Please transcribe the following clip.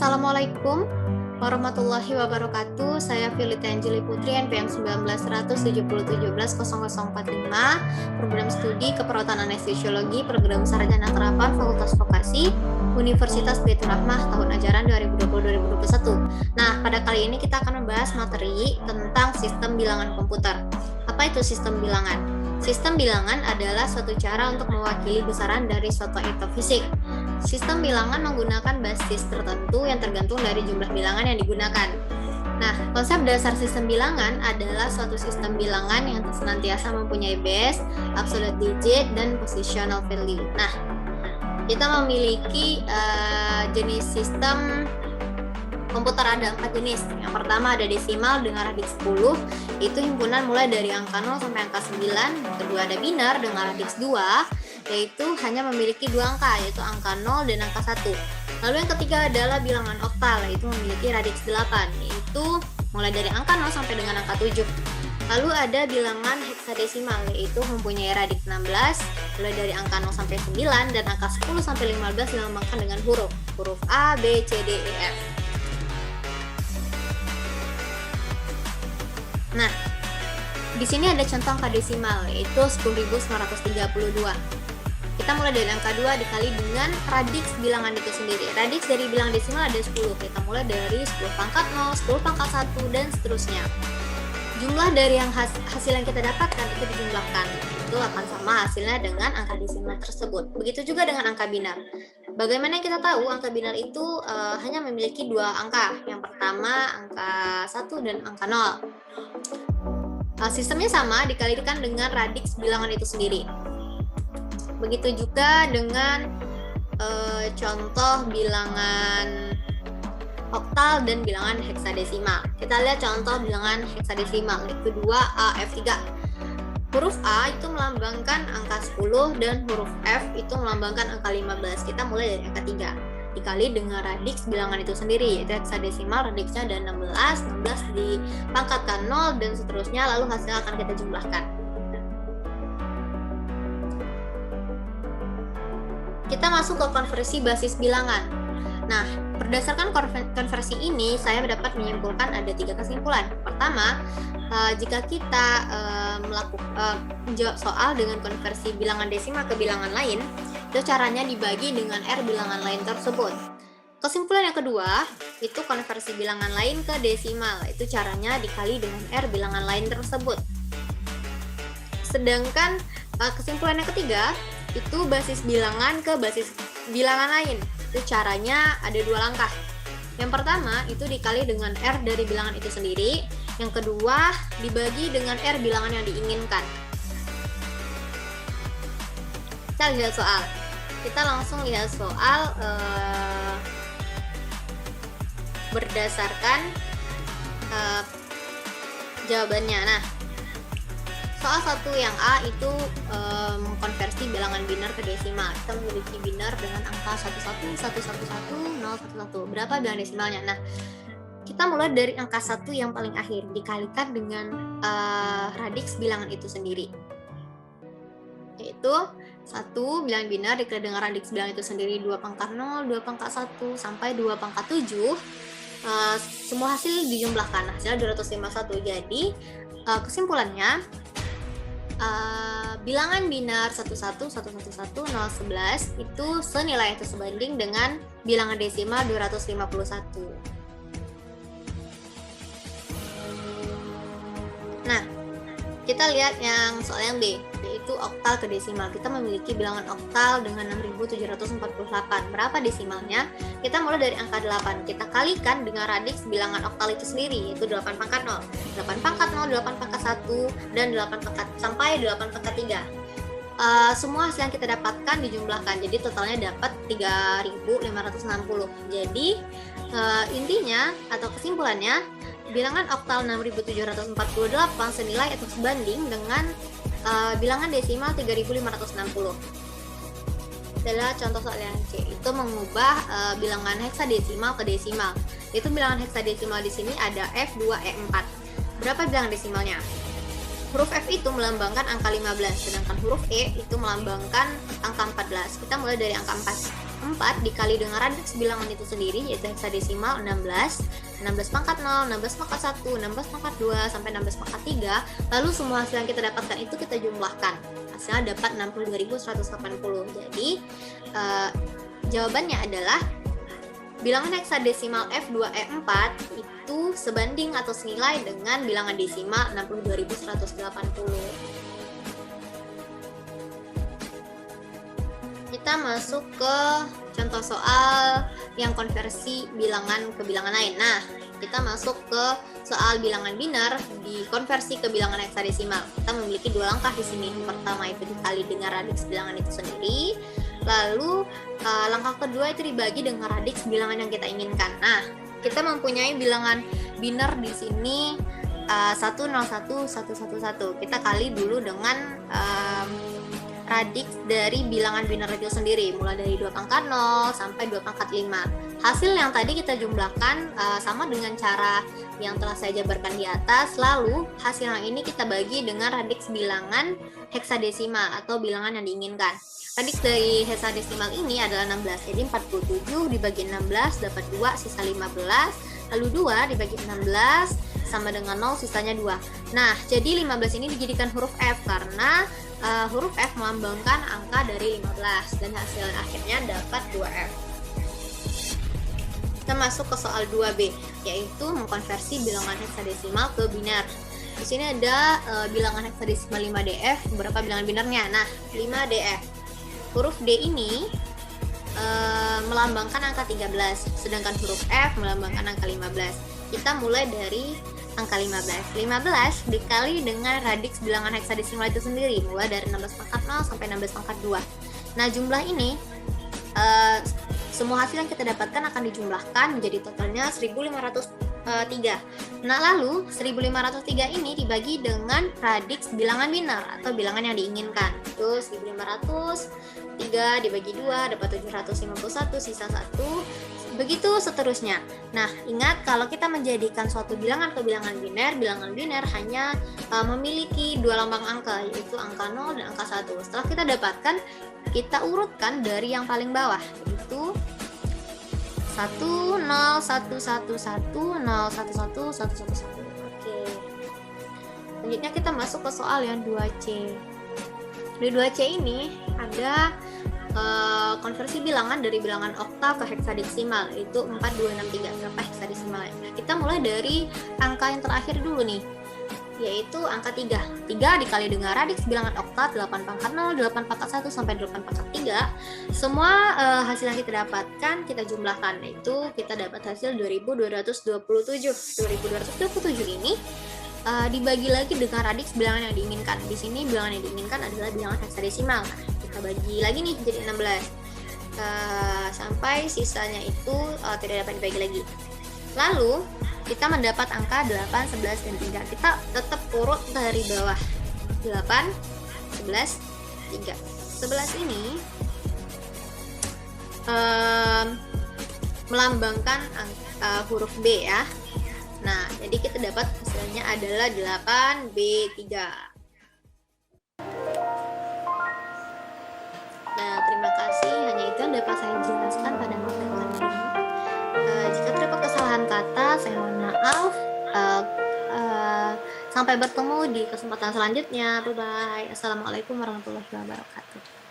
Assalamualaikum warahmatullahi wabarakatuh. Saya Filita Anjeli Putri, NPM 1977170045, program studi keperawatan anestesiologi, program sarjana terapan Fakultas Vokasi, Universitas Baitur Rahmah, tahun ajaran 2020-2021. Nah, pada kali ini kita akan membahas materi tentang sistem bilangan komputer. Apa itu sistem bilangan? Sistem bilangan adalah suatu cara untuk mewakili besaran dari suatu item fisik. Sistem bilangan menggunakan basis tertentu yang tergantung dari jumlah bilangan yang digunakan. Nah, konsep dasar sistem bilangan adalah suatu sistem bilangan yang senantiasa mempunyai base, absolute digit, dan positional value. Nah, kita memiliki jenis sistem komputer ada 4 jenis. Yang pertama ada desimal dengan radix 10, itu himpunan mulai dari angka 0 sampai angka 9. Yang kedua ada binar dengan radix 2, yaitu hanya memiliki 2 angka, yaitu angka 0 dan angka 1. Lalu yang ketiga adalah bilangan oktal, yaitu memiliki radix 8, yaitu mulai dari angka 0 sampai dengan angka 7. Lalu ada bilangan heksadesimal, yaitu mempunyai radix 16, mulai dari angka 0 sampai 9, dan angka 10 sampai 15 dilambangkan dengan huruf A, B, C, D, E, F. Nah, di sini ada contoh angka desimal, yaitu 10.932. Kita mulai dari angka 2 dikali dengan radix bilangan itu sendiri. Radix dari bilangan desimal ada 10. Kita mulai dari 10 pangkat 0, 10 pangkat 1, dan seterusnya. Jumlah dari yang hasil yang kita dapatkan itu dijumlahkan. Itu akan sama hasilnya dengan angka desimal tersebut. Begitu juga dengan angka binar. Bagaimana kita tahu angka binar itu hanya memiliki 2 angka. Yang pertama angka 1 dan angka 0. Sistemnya sama, dikalikan dengan radix bilangan itu sendiri. Begitu juga dengan contoh bilangan oktal dan bilangan heksadesimal. Kita lihat contoh bilangan heksadesimal, yaitu 2A-F3. Huruf A itu melambangkan angka 10 dan huruf F itu melambangkan angka 15. Kita mulai dari angka 3 dikali dengan radix bilangan itu sendiri, yaitu heksadesimal, radixnya ada 16 dipangkatkan 0 dan seterusnya, lalu hasilnya akan kita jumlahkan. Kita masuk ke konversi basis bilangan. Nah, berdasarkan konversi ini, saya dapat menyimpulkan ada 3 kesimpulan. Pertama, jika kita menjawab soal dengan konversi bilangan desimal ke bilangan lain, itu caranya dibagi dengan R bilangan lain tersebut. Kesimpulan yang kedua, itu konversi bilangan lain ke desimal, itu caranya dikali dengan R bilangan lain tersebut. Sedangkan kesimpulan yang ketiga, itu basis bilangan ke basis bilangan lain, itu caranya ada 2 langkah. Yang pertama itu dikali dengan R dari bilangan itu sendiri. Yang kedua dibagi dengan R bilangan yang diinginkan. Kita lihat soal. Kita langsung lihat soal berdasarkan jawabannya. Nah, soal 1 yang A itu konversi bilangan binar ke desimal. Kita memiliki binar dengan angka 11111011. Berapa bilangan desimalnya? Nah, kita mulai dari angka 1 yang paling akhir dikalikan dengan radix bilangan itu sendiri, yaitu 1 bilangan binar dikali dengan radix bilangan itu sendiri 2 pangkat 0, 2 pangkat 1 sampai 2 pangkat 7. Semua hasil dijumlahkan, hasilnya 251. Jadi kesimpulannya bilangan binar 11111011 itu senilai atau sebanding dengan bilangan desimal 251. Nah, kita lihat yang soal yang B, yaitu oktal ke desimal. Kita memiliki bilangan oktal dengan 6748. Berapa desimalnya? Kita mulai dari angka 8. Kita kalikan dengan radix bilangan oktal itu sendiri, yaitu 8 pangkat 0. 8 pangkat 0, 8 pangkat 1, dan 8 pangkat sampai 8 pangkat 3. Semua hasil yang kita dapatkan dijumlahkan, jadi totalnya dapat 3560. Jadi intinya atau kesimpulannya, bilangan oktal 6748 senilai atau sebanding dengan bilangan desimal 3560. Adalah contoh soal yang C, itu mengubah bilangan heksadesimal ke desimal. Itu bilangan heksadesimal di sini ada F2E4. Berapa bilangan desimalnya? Huruf F itu melambangkan angka 15, sedangkan huruf E itu melambangkan angka 14. Kita mulai dari angka 4. 4 dikali dengan radiks bilangan itu sendiri, yaitu heksadesimal 16, 16 pangkat 0, 16 pangkat 1, 16 pangkat 2, sampai 16 pangkat 3. Lalu semua hasil yang kita dapatkan itu kita jumlahkan. Hasilnya dapat 62.180. Jadi jawabannya adalah bilangan heksadesimal F2E4 itu sebanding atau senilai dengan bilangan desimal 62.180. Kita masuk ke contoh soal yang konversi bilangan ke bilangan lain. Nah, kita masuk ke soal bilangan biner dikonversi ke bilangan heksadesimal. Kita memiliki dua langkah di sini. Pertama itu dikali dengan radiks bilangan itu sendiri. Lalu langkah kedua itu dibagi dengan radiks bilangan yang kita inginkan. Nah, kita mempunyai bilangan biner di sini 101.111. Kita kali dulu dengan radiks dari bilangan biner itu sendiri, mulai dari 2 pangkat 0 sampai 2 pangkat 5. Hasil yang tadi kita jumlahkan sama dengan cara yang telah saya jabarkan di atas. Lalu hasil yang ini kita bagi dengan radiks bilangan heksadesimal atau bilangan yang diinginkan. Radiks dari heksadesimal ini adalah 16, jadi 47 dibagi 16 dapat 2, sisa 15. Lalu 2 dibagi 16 sama dengan 0, sisanya 2. Nah, jadi 15 ini dijadikan huruf F karena huruf F melambangkan angka dari 15 dan hasil akhirnya dapat 2F. Kita masuk ke soal 2B, yaitu mengkonversi bilangan heksadesimal ke biner. Di sini ada bilangan heksadesimal 5DF, beberapa bilangan binernya. Nah, 5DF. Huruf D ini melambangkan angka 13, sedangkan huruf F melambangkan angka 15. Kita mulai dari angka 15. 15 dikali dengan radiks bilangan heksadesimal itu sendiri, mulai dari 16 pangkat 0 sampai 16 pangkat 2. Nah, jumlah ini semua hasil yang kita dapatkan akan dijumlahkan menjadi totalnya 1503. Nah, lalu 1503 ini dibagi dengan radiks bilangan biner atau bilangan yang diinginkan. Itu 1503 dibagi 2 dapat 751, sisa 1. Begitu seterusnya. Nah, ingat kalau kita menjadikan suatu bilangan ke bilangan biner hanya memiliki dua lambang angka, yaitu angka 0 dan angka 1. Setelah kita dapatkan, kita urutkan dari yang paling bawah, yaitu 1 0 1 1 1 0 1 1 1 1 1. Oke. Selanjutnya kita masuk ke soal yang 2C. Di 2C ini ada konversi bilangan dari bilangan oktav ke heksadesimal, yaitu 4263. Berapa heksadesimalnya? Nah, kita mulai dari angka yang terakhir dulu nih, yaitu angka 3. 3 dikali dengan radiks bilangan oktav 8 pangkat 0, 8 pangkat 1 sampai 8 pangkat 3. Semua hasil yang kita dapatkan kita jumlahkan, yaitu kita dapat hasil 2227. 2227 ini dibagi lagi dengan radiks bilangan yang diinginkan. Di sini bilangan yang diinginkan adalah bilangan heksadesimal. Kita bagi lagi nih jadi 16 sampai sisanya itu tidak dapat dibagi lagi. Lalu kita mendapat angka 8, 11, dan 3. Kita tetap urut dari bawah. 8, 11, 3. 11 ini melambangkan huruf B ya. Nah, jadi kita dapat hasilnya adalah 8B3. Nah, terima kasih. Hanya itu yang dapat saya jelaskan pada materi kali ini. Jika terdapat kesalahan kata, saya mohon maaf. Sampai bertemu di kesempatan selanjutnya. Bye-bye. Assalamualaikum warahmatullahi wabarakatuh.